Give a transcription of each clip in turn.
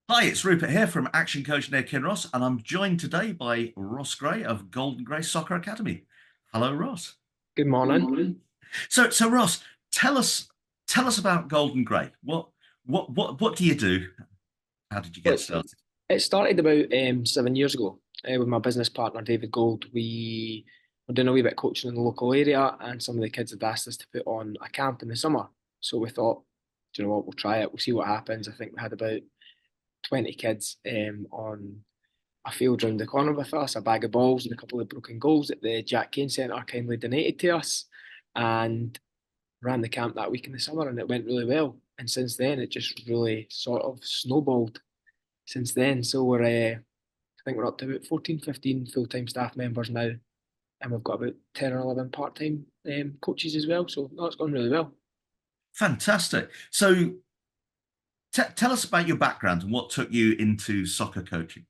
Hi, it's Rupert here from Action Coach Near Kinross, and I'm joined today by Ross Gray of Golden Gray Soccer Academy. Hello, Ross. Good Good morning. morning. So Ross, tell us tell us about Golden Gray. What do you do? How did you Well, get started? it started about 7 years ago with my business partner, David Gold. We were doing a wee bit of coaching in the local area, and some of the kids had asked us to put on a camp in the summer. So we thought, do you know what, we'll try it, we'll see what happens. I think we had about 20 kids on a field round the corner with us, a bag of balls and a couple of broken goals that the Jack Kane Centre kindly donated to us. And ran the camp that week in the summer, and it went really well. And since then, it just really sort of snowballed since then. So I think we're up to about 14, 15 full-time staff members now, and we've got about 10 or 11 part-time coaches as well. So no, it's gone really well. Fantastic. So tell us about your background and what took you into soccer coaching.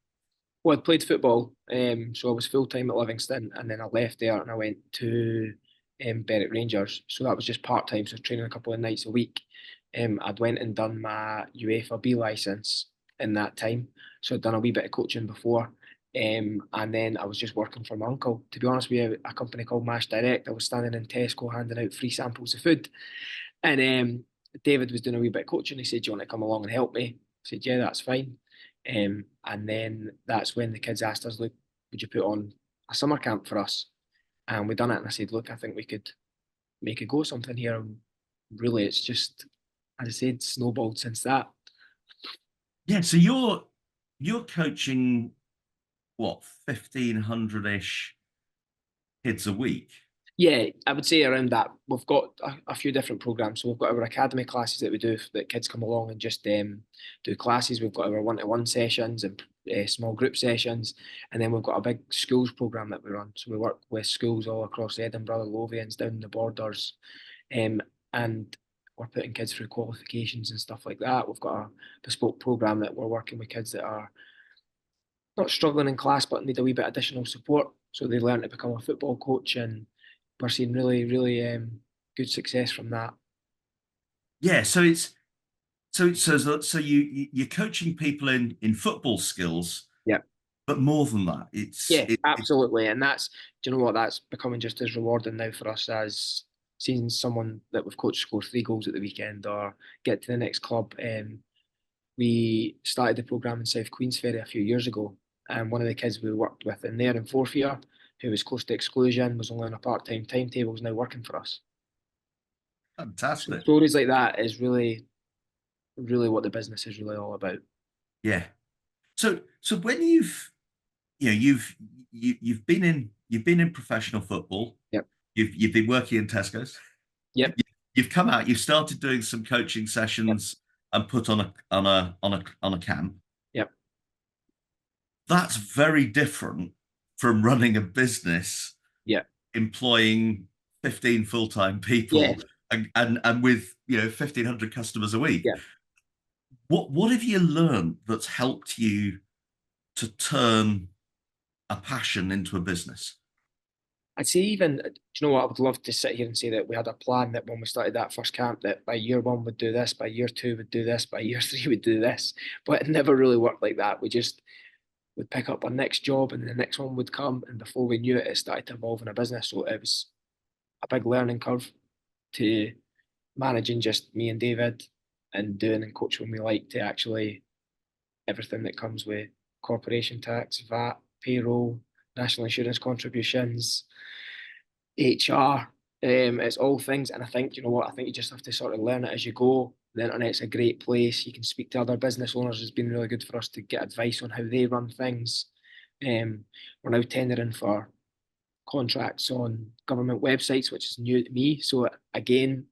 Well, I played football, so I was full-time at Livingston, and then I left there and I went to Berwick Rangers. So that was just part-time, so training a couple of nights a week. I'd went and done my UEFA B licence in that time. So I'd done a wee bit of coaching before. And then I was just working for my uncle. To be honest, we have a company called Mash Direct. I was standing in Tesco handing out free samples of food. And David was doing a wee bit of coaching. He said, "Do you want to come along and help me?" I said, "Yeah, that's fine." And then that's when the kids asked us, "Look, would you put on a summer camp for us?" And we done it. And I said, "Look, I think we could make a go of something here." And really, it's just, as I said, snowballed since that. Yeah, so you're coaching what, 1,500-ish kids a week? Yeah, I would say around that. We've got a few different programs. So we've got our academy classes that we do that kids come along and just do classes. We've got our one-to-one sessions and small group sessions, and then we've got a big schools program that we run. So we work with schools all across Edinburgh, Lothians, down the borders, and we're putting kids through qualifications and stuff like that. We've got a bespoke program that we're working with kids that are not struggling in class but need a wee bit additional support. So they learn to become a football coach, and we're seeing really, really good success from that. Yeah, so you're coaching people in football skills, Yeah. but more than that, Yeah, absolutely. And that's, do you know what? That's becoming just as rewarding now for us as seeing someone that we've coached score 3 goals at the weekend or get to the next club. We started the program in South Queensferry a few years ago, and one of the kids we worked with in there in fourth year, who was close to exclusion, was only on a part-time timetable, is now working for us. So fantastic. stories like that is really, really what the business is really all about. Yeah. So when you've been in professional football, Yep. you've been working in Tesco's, Yep. you've come out, you've started doing some coaching Yep. sessions and put on a camp. Yep. That's very different from running a business, Yep. employing 15 full-time Yeah. people and with 1,500 customers a week. Yeah. What have you learned that's helped you to turn a passion into a business? I'd say even, do you know what? I would love to sit here and say that we had a plan that when we started that first camp, that by year one we'd do this, by year two we'd do this, by year three we'd do this. But it never really worked like that. We just would pick up our next job and the next one would come. And before we knew it, it started to evolve in a business. So it was a big learning curve to managing just me and David and doing and coaching when we like to actually everything that comes with corporation tax, VAT, payroll, national insurance contributions, HR. It's all things, and I think you know what I think you just have to sort of learn it as you go. The internet's a great place. You can speak to other business owners. It's been really good for us to get advice on how they run things. We're now tendering for contracts on government websites, which is new to me. So again,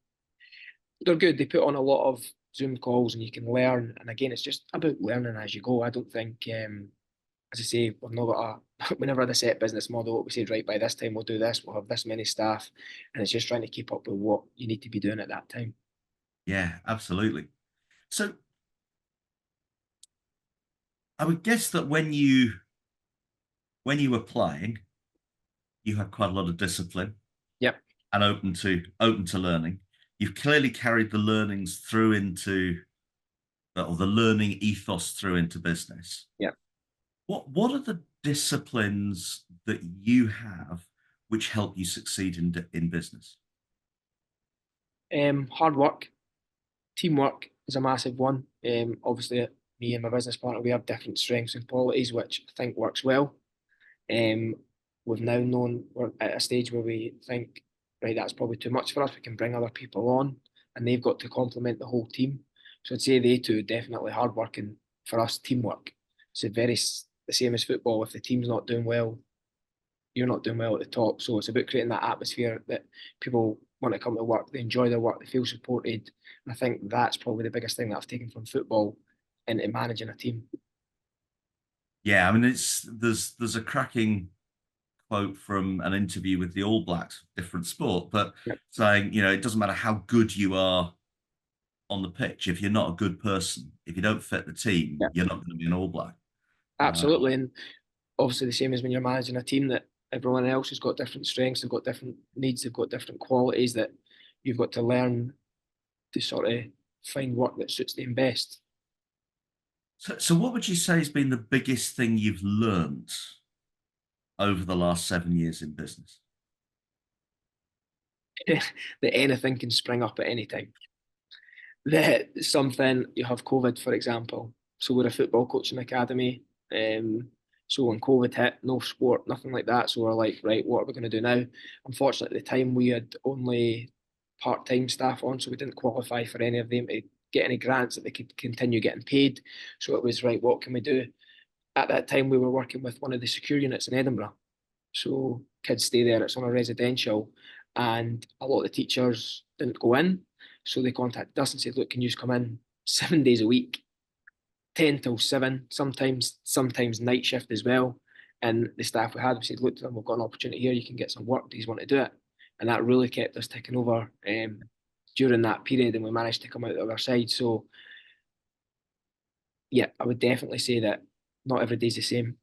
they're good. They put on a lot of Zoom calls, and you can learn. And again, it's just about learning as you go. I don't think as I say, we've not got a we never had a set business model. We said, right, by this time we'll do this, we'll have this many staff, and it's just trying to keep up with what you need to be doing at that time. Yeah, absolutely. So I would guess that when you were playing, you had quite a lot of discipline Yep. and open to learning. You've clearly carried the learnings through into or the learning ethos through into business. Yeah. What are the disciplines that you have which help you succeed in business? Hard work, teamwork is a massive one. Obviously, me and my business partner, we have different strengths and qualities, which I think works well. Um, we've now known we're at a stage where we think, right, that's probably too much for us. We can bring other people on, and they've got to complement the whole team. So I'd say they two definitely hard work, and for us, teamwork. It's the same as football. If the team's not doing well, you're not doing well at the top. So it's about creating that atmosphere that people want to come to work, they enjoy their work, they feel supported. And I think that's probably the biggest thing that I've taken from football into managing a team. Yeah, I mean, there's a cracking quote from an interview with the All Blacks, different sport, but Yep. saying, it doesn't matter how good you are on the pitch, if you're not a good person, if you don't fit the team, Yeah, you're not going to be an All Black. Uh, absolutely. And obviously the same as when you're managing a team that everyone else has got different strengths, they've got different needs, they've got different qualities that you've got to learn to sort of find work that suits them best. so what would you say has been the biggest thing you've learned over the last 7 years in business? That anything can spring up at any time. That something you have COVID, for example. So we're a football coaching academy. So when COVID hit, no sport, nothing like that. So we're like, right, what are we going to do now? Unfortunately, at the time we had only part-time staff on, so we didn't qualify for any of them to get any grants that they could continue getting paid. So it was right, what can we do? At that time, we were working with one of the secure units in Edinburgh. So kids stay there. It's on a residential, and a lot of the teachers didn't go in. So they contacted us and said, "Look, can you come in 7 days a week, 10 till 7, sometimes night shift as well." And the staff we had, we said, "Look, to them, we've got an opportunity here. You can get some work. Do you want to do it?" And that really kept us ticking over during that period, and we managed to come out the other side. So yeah, I would definitely say that not every day's the same.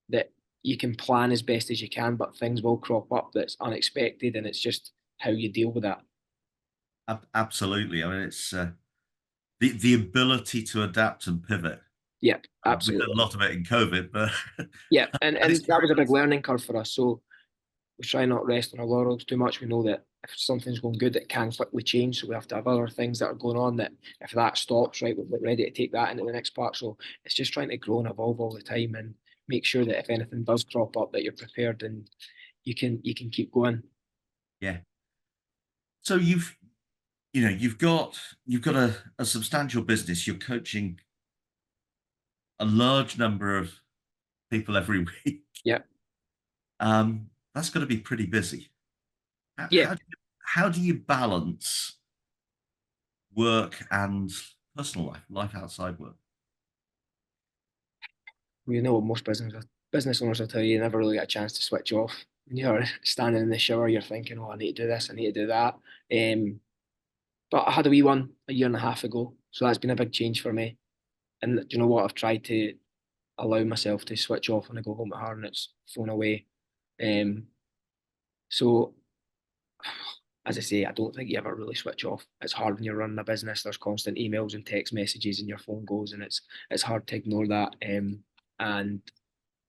That you can plan as best as you can, but things will crop up that's unexpected, and it's just how you deal with that. Absolutely. I mean, it's the ability to adapt and pivot. Yeah, We had a absolutely. lot of it in COVID, but Yeah, and and it's and that was a big learning curve for us. So we try not rest on our laurels too much. We know that if something's going good, it can quickly change. So we have to have other things that are going on that if that stops, right, we're ready to take that into the next part. So it's just trying to grow and evolve all the time and make sure that if anything does crop up, that you're prepared and you can keep going. yeah. So you've got a substantial business. You're coaching a large number of people every week. Yeah. That's got to be pretty busy. How, Yeah. how, do you, how do you balance work and personal life outside work? You know what most business owners will tell you, you never really get a chance to switch off. When you're standing in the shower, you're thinking, "Oh, I need to do this, I need to do that." But I had a wee one a year and a half ago, so that's been a big change for me. And do you know what? I've tried to allow myself to switch off when I go home at her and it's phone away. Um, so as I say, I don't think you ever really switch off. It's hard when you're running a business. There's constant emails and text messages, and your phone goes, and it's hard to ignore that. And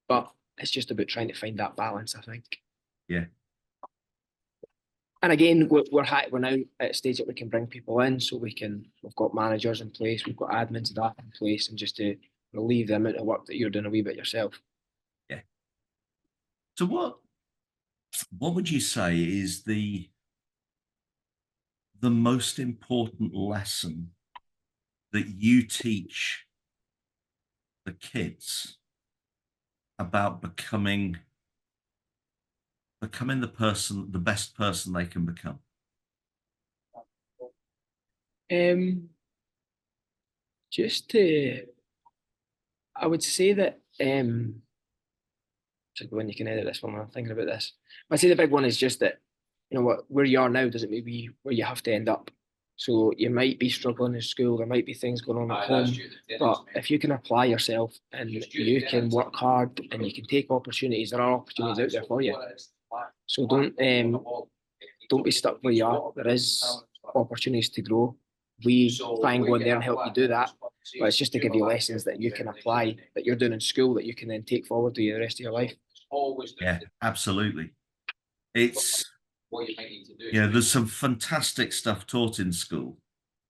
but it's just about trying to find that balance, I think. Yeah. And again, we're now at a stage that we can bring people in, so we've got managers in place, we've got admins and that in place, and just to relieve the amount of work that you're doing a wee bit yourself. Yeah. So what would you say is the most important lesson that you teach the kids about becoming the best person they can become? Um, just to, I would say that so when you can edit this one, I'm thinking about this. I'd say the big one is just that, what where you are now doesn't maybe where you have to end up. So you might be struggling in school, there might be things going on at home, but if you can apply yourself and you can work hard and you can take opportunities, there are opportunities out there for you. So don't be stuck where you are. There is opportunities to grow. we try and go in there and help you do that. But it's just to give you lessons that you can apply, that you're doing in school, that you can then take forward to the rest of your life. Yeah, absolutely. It's, yeah, there's some fantastic stuff taught in school.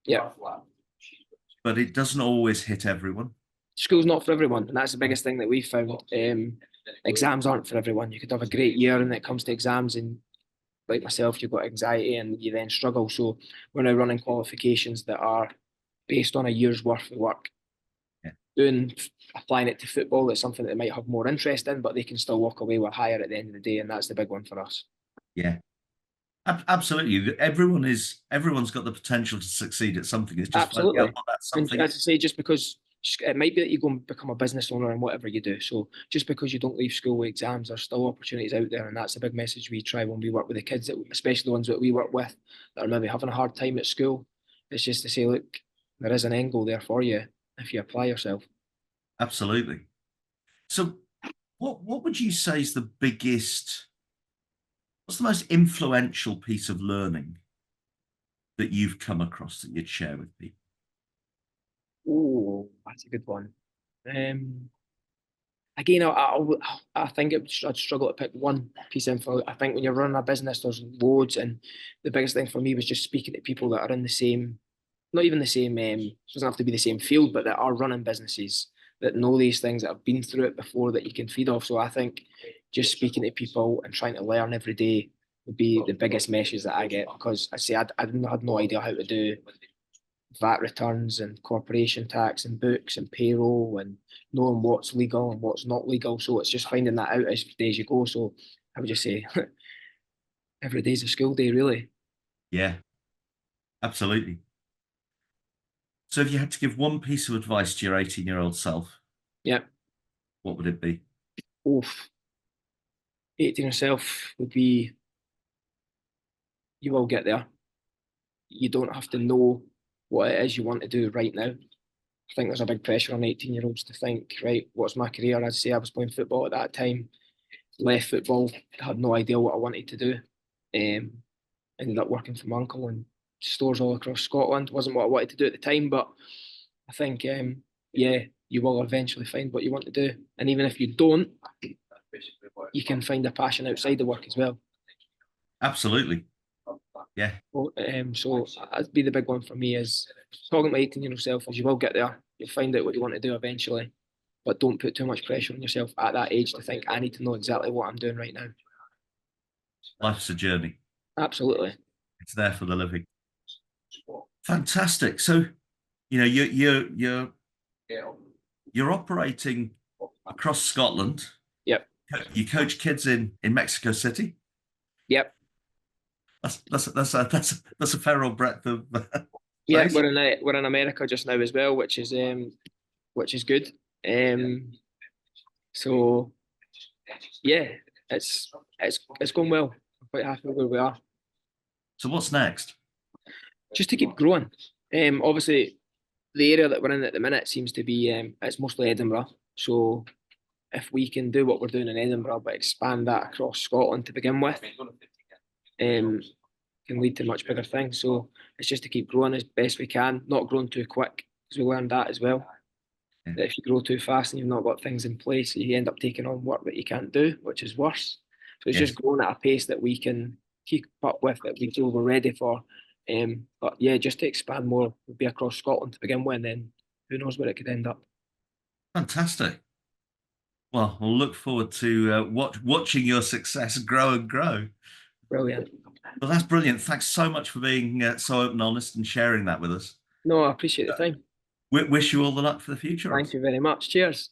Yeah. But it doesn't always hit everyone. School's not for everyone, and that's the biggest thing that we've found. Exams aren't for everyone. You could have a great year when it comes to exams, and like myself, you've got anxiety and you then struggle. So we're now running qualifications that are based on a year's worth of work. Yeah. Applying it to football, it's something that they might have more interest in, but they can still walk away with higher at the end of the day, and that's the big one for us. Yeah. Absolutely. Everyone's got the potential to succeed at something. It's just absolutely. Like, that's something. And as I say, just because it might be that you go and become a business owner and whatever you do. So just because you don't leave school with exams, there's still opportunities out there. And that's a big message we try when we work with the kids, especially the ones that we work with that are maybe having a hard time at school. It's just to say, look, there is an end goal there for you if you apply yourself. Absolutely. So what would you say is what's the most influential piece of learning that you've come across that you'd share with people? Oh, that's a good one. Again, I think I'd struggle to pick one piece of info. I think when you're running a business, there's loads, and the biggest thing for me was just speaking to people that are in the same, not even the same, it doesn't have to be the same field, but that are running businesses, that know these things, that have been through it before, that you can feed off. So I think just speaking to people and trying to learn every day would be the biggest message that I get, because I had no idea how to do VAT returns and corporation tax and books and payroll and knowing what's legal and what's not legal. So it's just finding that out as day as you go. So I would just say every day's a school day, really. Yeah, absolutely. So if you had to give one piece of advice to your 18-year-old self, yeah, what would it be? Oof. 18 yourself would be, you will get there. You don't have to know what it is you want to do right now. I think there's a big pressure on 18-year-olds to think, right, what's my career? I'd say I was playing football at that time, left football, had no idea what I wanted to do. Ended up working for my uncle in stores all across Scotland. Wasn't what I wanted to do at the time, but I think, yeah, you will eventually find what you want to do. And even if you don't, you can find a passion outside the work as well. Absolutely. Yeah. So that'd be the big one for me, is talking to my 18-year-old self, is you will get there. You'll find out what you want to do eventually, but don't put too much pressure on yourself at that age to think, I need to know exactly what I'm doing right now. Life's a journey. Absolutely. It's there for the living. Fantastic. So, you're operating across Scotland. Yep. You coach kids in Mexico City. Yep. That's a fair old breadth of. Yeah, we're in America just now as well, which is good. So yeah, it's going well. I'm quite happy where we are. So what's next? Just to keep growing. Obviously, the area that we're in at the minute seems to be it's mostly Edinburgh. So if we can do what we're doing in Edinburgh, but expand that across Scotland to begin with, can lead to much bigger things. So it's just to keep growing as best we can, not growing too quick, because we learned that as well. Yeah. That if you grow too fast and you've not got things in place, you end up taking on work that you can't do, which is worse. So it's just growing at a pace that we can keep up with, that we feel we're ready for. But yeah, just to expand more would be across Scotland to begin with, and then who knows where it could end up. Fantastic. Well, we'll look forward to watching your success grow and grow. Brilliant. Well, that's brilliant. Thanks so much for being so open and honest and sharing that with us. No, I appreciate the time. Wish you all the luck for the future. Thank you very much. Cheers.